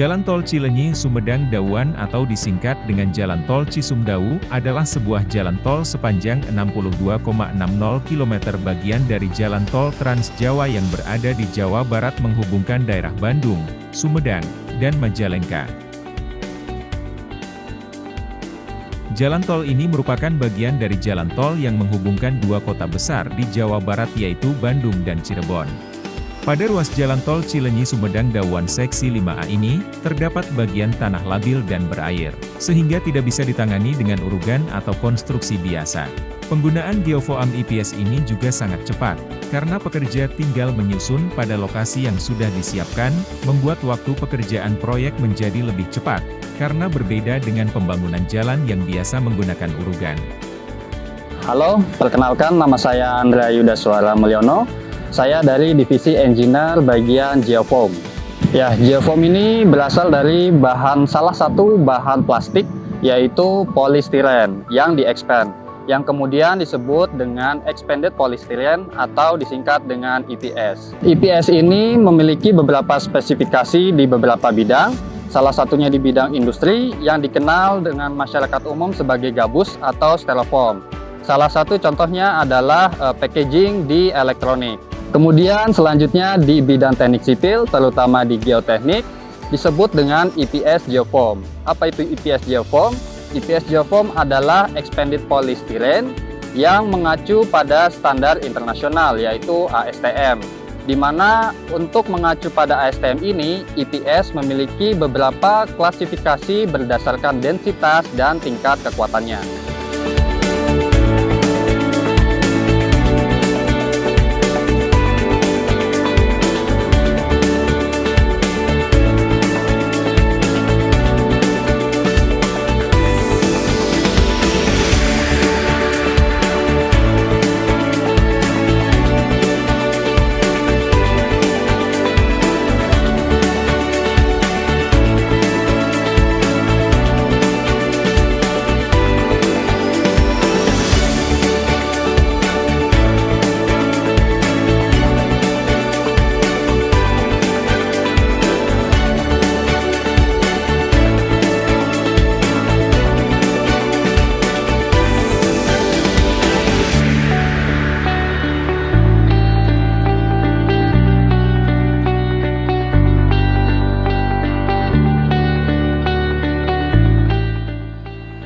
Jalan Tol Cileunyi Sumedang Dauan atau disingkat dengan Jalan Tol Cisumdawu adalah sebuah jalan tol sepanjang 62,60 km bagian dari Jalan Tol Trans Jawa yang berada di Jawa Barat menghubungkan daerah Bandung, Sumedang, dan Majalengka. Jalan tol ini merupakan bagian dari jalan tol yang menghubungkan dua kota besar di Jawa Barat yaitu Bandung dan Cirebon. Pada ruas Jalan Tol Cileunyi Sumedang Dauan Seksi 5A ini, terdapat bagian tanah labil dan berair, sehingga tidak bisa ditangani dengan urugan atau konstruksi biasa. Penggunaan geofoam IPS ini juga sangat cepat, karena pekerja tinggal menyusun pada lokasi yang sudah disiapkan, membuat waktu pekerjaan proyek menjadi lebih cepat, karena berbeda dengan pembangunan jalan yang biasa menggunakan urugan. Halo, perkenalkan nama saya Andrea Yudaswara Mulyono. Saya dari Divisi Engineer bagian Geofoam. Ya, Geofoam ini berasal dari salah satu bahan plastik, yaitu polistiren yang di-expand, yang kemudian disebut dengan Expanded Polystyrene atau disingkat dengan EPS. EPS ini memiliki beberapa spesifikasi di beberapa bidang, salah satunya di bidang industri yang dikenal dengan masyarakat umum sebagai gabus atau styrofoam. Salah satu contohnya adalah packaging di elektronik. Kemudian selanjutnya di bidang teknik sipil, terutama di geoteknik, disebut dengan EPS Geofoam. Apa itu EPS Geofoam? EPS Geofoam adalah Expanded Polystyrene yang mengacu pada standar internasional yaitu ASTM. Di mana untuk mengacu pada ASTM ini, EPS memiliki beberapa klasifikasi berdasarkan densitas dan tingkat kekuatannya.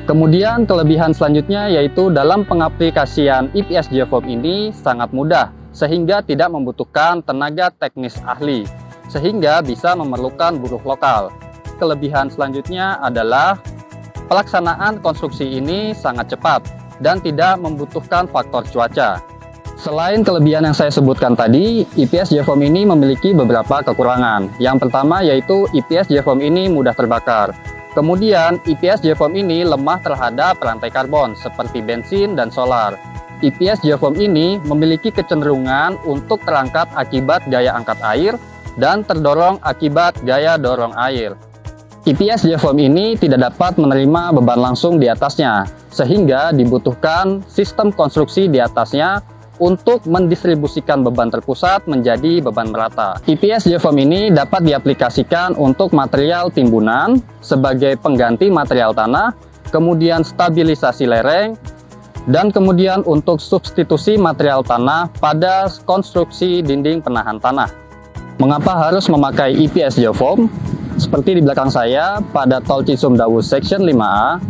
Kemudian kelebihan selanjutnya yaitu dalam pengaplikasian EPS Geofoam ini sangat mudah, sehingga tidak membutuhkan tenaga teknis ahli, sehingga bisa memerlukan buruh lokal. Kelebihan selanjutnya adalah pelaksanaan konstruksi ini sangat cepat dan tidak membutuhkan faktor cuaca. Selain kelebihan yang saya sebutkan tadi, EPS Geofoam ini memiliki beberapa kekurangan. Yang pertama yaitu EPS Geofoam ini mudah terbakar. Kemudian, EPS Geofoam ini lemah terhadap rantai karbon seperti bensin dan solar. EPS Geofoam ini memiliki kecenderungan untuk terangkat akibat gaya angkat air dan terdorong akibat gaya dorong air. EPS Geofoam ini tidak dapat menerima beban langsung di atasnya, sehingga dibutuhkan sistem konstruksi di atasnya untuk mendistribusikan beban terpusat menjadi beban merata. EPS Geofoam ini dapat diaplikasikan untuk material timbunan sebagai pengganti material tanah, kemudian stabilisasi lereng, dan kemudian untuk substitusi material tanah pada konstruksi dinding penahan tanah. Mengapa harus memakai EPS Geofoam? Seperti di belakang saya, pada Tol Cisumdawu Section 5A,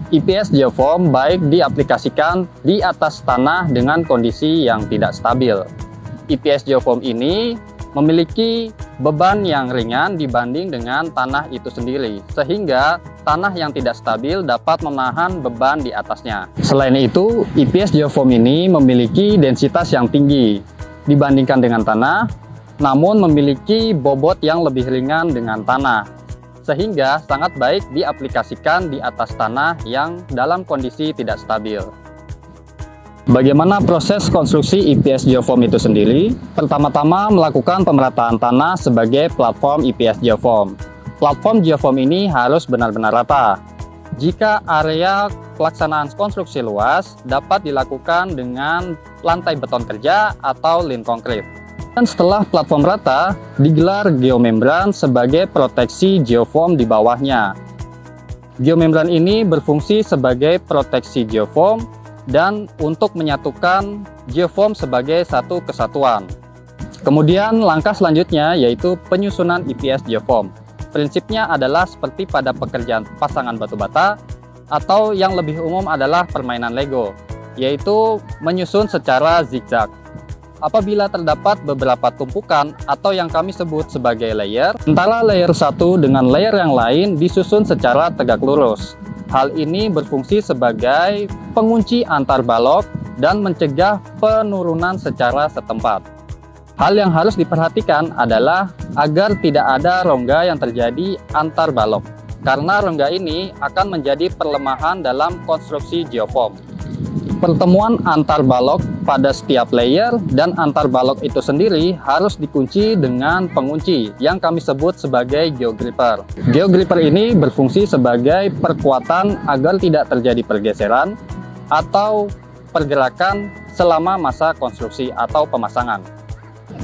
EPS Geofoam baik diaplikasikan di atas tanah dengan kondisi yang tidak stabil. EPS Geofoam ini memiliki beban yang ringan dibanding dengan tanah itu sendiri, sehingga tanah yang tidak stabil dapat menahan beban di atasnya. Selain itu, EPS Geofoam ini memiliki densitas yang tinggi dibandingkan dengan tanah, namun memiliki bobot yang lebih ringan dengan tanah, sehingga sangat baik diaplikasikan di atas tanah yang dalam kondisi tidak stabil. Bagaimana proses konstruksi EPS Geofoam itu sendiri? Pertama-tama melakukan pemerataan tanah sebagai platform EPS Geofoam. Platform Geofoam ini harus benar-benar rata. Jika area pelaksanaan konstruksi luas, dapat dilakukan dengan lantai beton kerja atau lin konkrit. Dan setelah platform rata, digelar geomembran sebagai proteksi geoform di bawahnya. Geomembran ini berfungsi sebagai proteksi geoform dan untuk menyatukan geoform sebagai satu kesatuan. Kemudian langkah selanjutnya yaitu penyusunan IPS geoform. Prinsipnya adalah seperti pada pekerjaan pasangan batu bata atau yang lebih umum adalah permainan Lego, yaitu menyusun secara zigzag. Apabila terdapat beberapa tumpukan atau yang kami sebut sebagai layer, antara layer satu dengan layer yang lain disusun secara tegak lurus. Hal ini berfungsi sebagai pengunci antar balok dan mencegah penurunan secara setempat. Hal yang harus diperhatikan adalah agar tidak ada rongga yang terjadi antar balok, karena rongga ini akan menjadi perlemahan dalam konstruksi geoform. Pertemuan antar balok pada setiap layer dan antar balok itu sendiri harus dikunci dengan pengunci yang kami sebut sebagai geogripper. Geogripper ini berfungsi sebagai perkuatan agar tidak terjadi pergeseran atau pergerakan selama masa konstruksi atau pemasangan.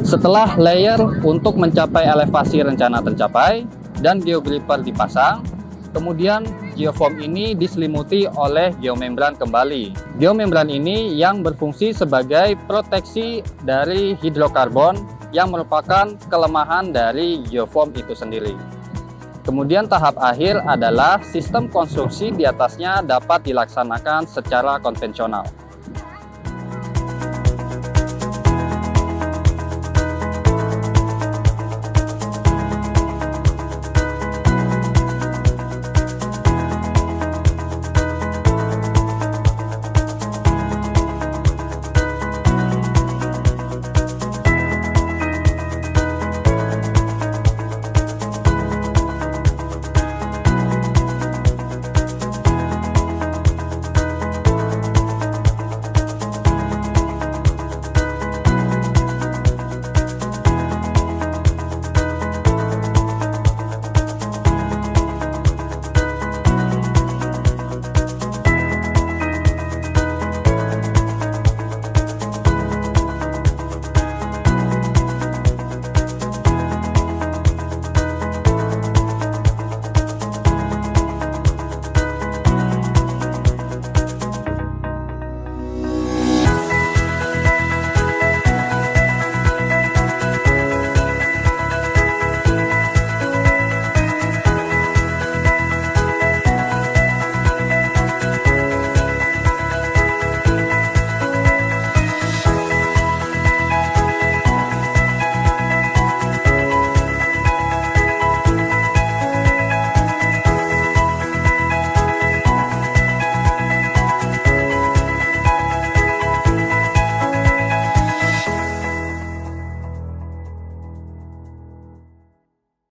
Setelah layer untuk mencapai elevasi rencana tercapai dan geogripper dipasang, kemudian geoform ini diselimuti oleh geomembran kembali. Geomembran ini yang berfungsi sebagai proteksi dari hidrokarbon yang merupakan kelemahan dari geoform itu sendiri. Kemudian tahap akhir adalah sistem konstruksi di atasnya dapat dilaksanakan secara konvensional.